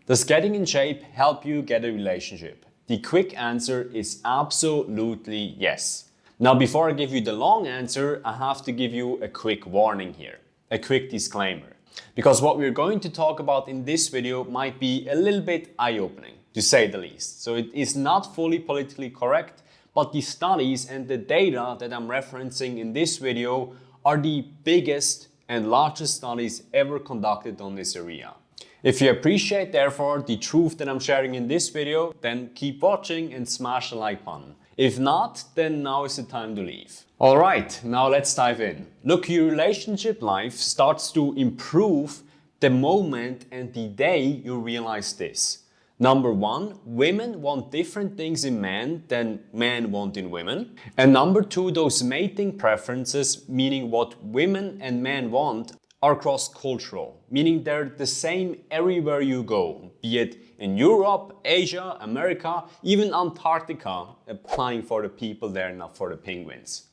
Does getting in shape help you get a relationship? The quick answer is absolutely yes. Now, before I give you the long answer, I have to give you a quick warning here, a quick disclaimer. Because what we're going to talk about in this video might be a little bit eye-opening, to say the least. So it is not fully politically correct, but the studies and the data that I'm referencing in this video are the biggest and largest studies ever conducted on this area. If you appreciate, therefore, the truth that I'm sharing in this video, then keep watching and smash the like button. If not, then now is the time to leave. Alright, now let's dive in. Look, your relationship life starts to improve the moment and the day you realize this. Number one, women want different things in men than men want in women. And number two, those mating preferences, meaning what women and men want, are cross-cultural, meaning they're the same everywhere you go, be it in Europe, Asia, America, even Antarctica, applying for the people there, not for the penguins.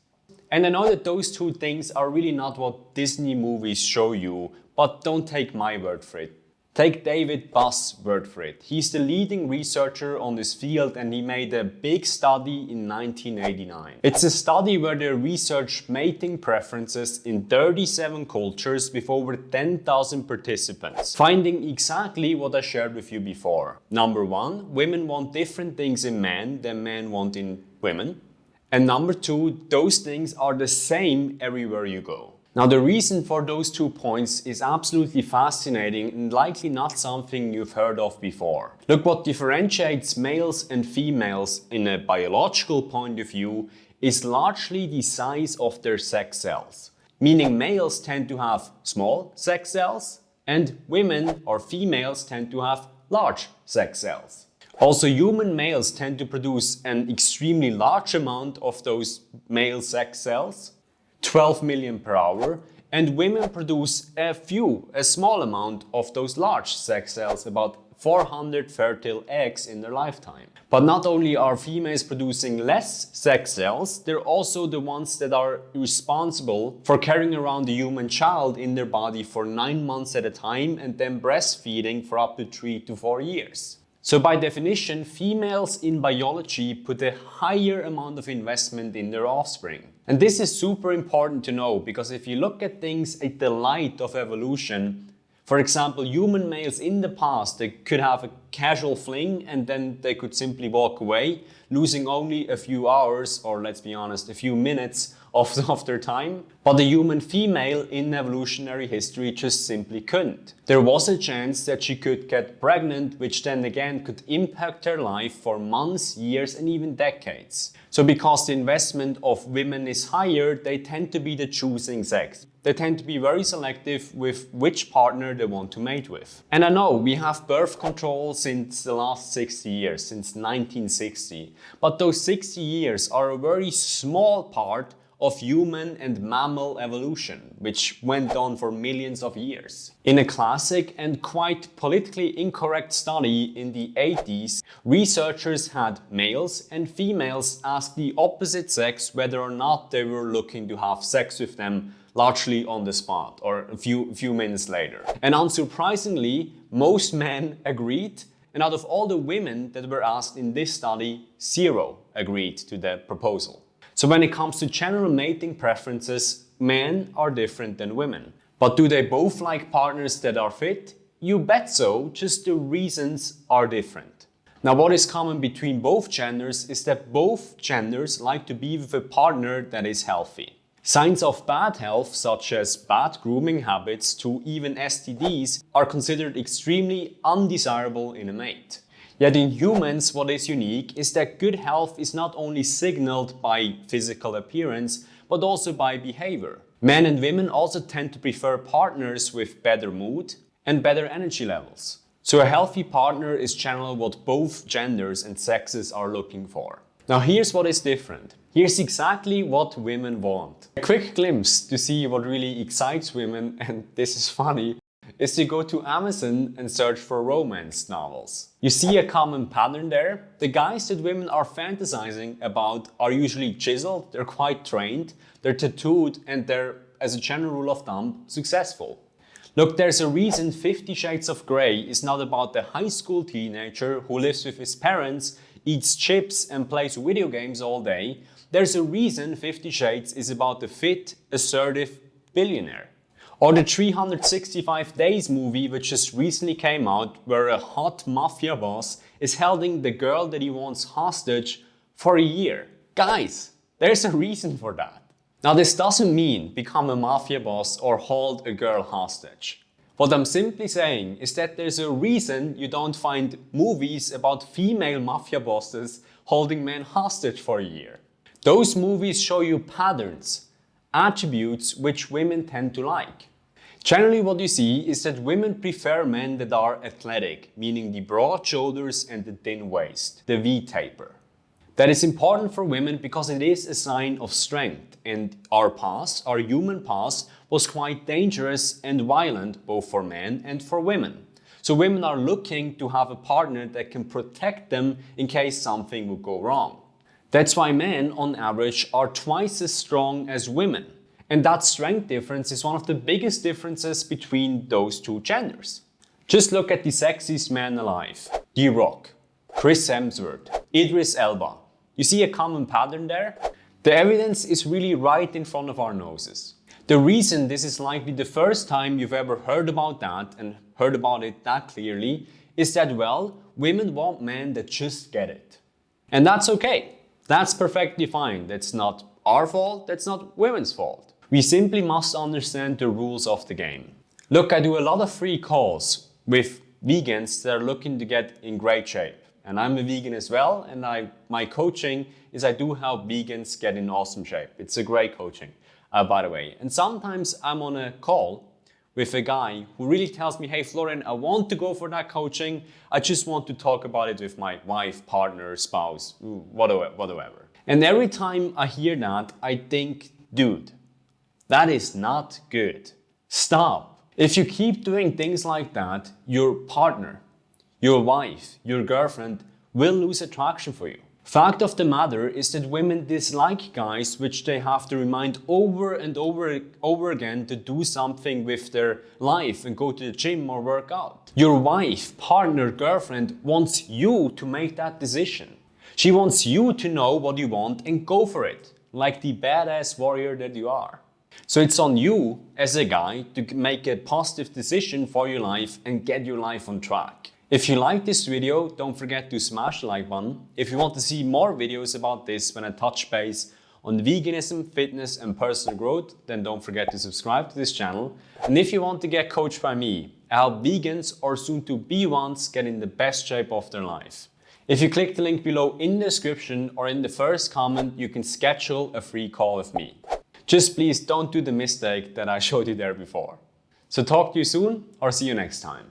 And I know that those two things are really not what Disney movies show you, but don't take my word for it. Take David Buss' word for it. He's the leading researcher on this field and he made a big study in 1989. It's a study where they researched mating preferences in 37 cultures with over 10,000 participants, finding exactly what I shared with you before. Number one, women want different things in men than men want in women. And number two, those things are the same everywhere you go. Now, the reason for those 2 points is absolutely fascinating and likely not something you've heard of before. Look, what differentiates males and females in a biological point of view is largely the size of their sex cells. Meaning males tend to have small sex cells and women or females tend to have large sex cells. Also, human males tend to produce an extremely large amount of those male sex cells, 12 million per hour, and women produce a small amount of those large sex cells, about 400 fertile eggs in their lifetime. But not only are females producing less sex cells, they're also the ones that are responsible for carrying around the human child in their body for 9 months at a time and then breastfeeding for up to 3 to 4 years. So by definition, females in biology put a higher amount of investment in their offspring. And this is super important to know because if you look at things in the light of evolution, for example, human males in the past, they could have a casual fling and then they could simply walk away, losing only a few hours, or let's be honest, a few minutes of their time. But the human female in evolutionary history just simply couldn't. There was a chance that she could get pregnant, which then again could impact her life for months, years, and even decades. So because the investment of women is higher, they tend to be the choosing sex. They tend to be very selective with which partner they want to mate with. And I know we have birth control since the last 60 years, since 1960. But those 60 years are a very small part of human and mammal evolution, which went on for millions of years. In a classic and quite politically incorrect study in the 80s, researchers had males and females ask the opposite sex whether or not they were looking to have sex with them, largely on the spot or a few minutes later. And unsurprisingly, most men agreed, and out of all the women that were asked in this study, 0 agreed to the proposal. So when it comes to general mating preferences, men are different than women. But do they both like partners that are fit? You bet so, just the reasons are different. Now, what is common between both genders is that both genders like to be with a partner that is healthy. Signs of bad health, such as bad grooming habits to even STDs, are considered extremely undesirable in a mate. Yet in humans, what is unique is that good health is not only signaled by physical appearance, but also by behavior. Men and women also tend to prefer partners with better mood and better energy levels. So a healthy partner is generally what both genders and sexes are looking for. Now here's what is different. Here's exactly what women want. A quick glimpse to see what really excites women, and this is funny, is to go to Amazon and search for romance novels. You see a common pattern there. The guys that women are fantasizing about are usually chiseled, they're quite trained, they're tattooed, and they're, as a general rule of thumb, successful. Look, there's a reason 50 Shades of Grey is not about the high school teenager who lives with his parents, eats chips and plays video games all day. There's a reason 50 Shades is about the fit, assertive billionaire. Or the 365 Days movie which just recently came out, where a hot mafia boss is holding the girl that he wants hostage for a year. Guys, there's a reason for that. Now this doesn't mean become a mafia boss or hold a girl hostage. What I'm simply saying is that there's a reason you don't find movies about female mafia bosses holding men hostage for a year. Those movies show you patterns, attributes which women tend to like. Generally what you see is that women prefer men that are athletic, meaning the broad shoulders and the thin waist, the V-taper. That is important for women because it is a sign of strength, and our past, our human past, was quite dangerous and violent both for men and for women. So women are looking to have a partner that can protect them in case something would go wrong. That's why men on average are twice as strong as women. And that strength difference is one of the biggest differences between those two genders. Just look at the sexiest man alive. The Rock, Chris Hemsworth, Idris Elba. You see a common pattern there? The evidence is really right in front of our noses. The reason this is likely the first time you've ever heard about that and heard about it that clearly is that, well, women want men that just get it. And that's okay. That's perfectly fine. That's not our fault. That's not women's fault. We simply must understand the rules of the game. Look, I do a lot of free calls with vegans that are looking to get in great shape. And I'm a vegan as well, and my coaching is I do help vegans get in awesome shape. It's a great coaching, by the way. And sometimes I'm on a call with a guy who really tells me, hey Florian, I want to go for that coaching. I just want to talk about it with my wife, partner, spouse, whatever. And every time I hear that, I think, dude, that is not good. Stop. If you keep doing things like that, your partner, your wife, your girlfriend will lose attraction for you. Fact of the matter is that women dislike guys which they have to remind over and over again to do something with their life and go to the gym or work out. Your wife, partner, girlfriend wants you to make that decision. She wants you to know what you want and go for it, like the badass warrior that you are. So it's on you as a guy to make a positive decision for your life and get your life on track. If you like this video, don't forget to smash the like button. If you want to see more videos about this when I touch base on veganism, fitness and personal growth, then don't forget to subscribe to this channel. And if you want to get coached by me, I help vegans or soon to be ones get in the best shape of their life. If you click the link below in the description or in the first comment, you can schedule a free call with me. Just please don't do the mistake that I showed you there before. So talk to you soon or see you next time.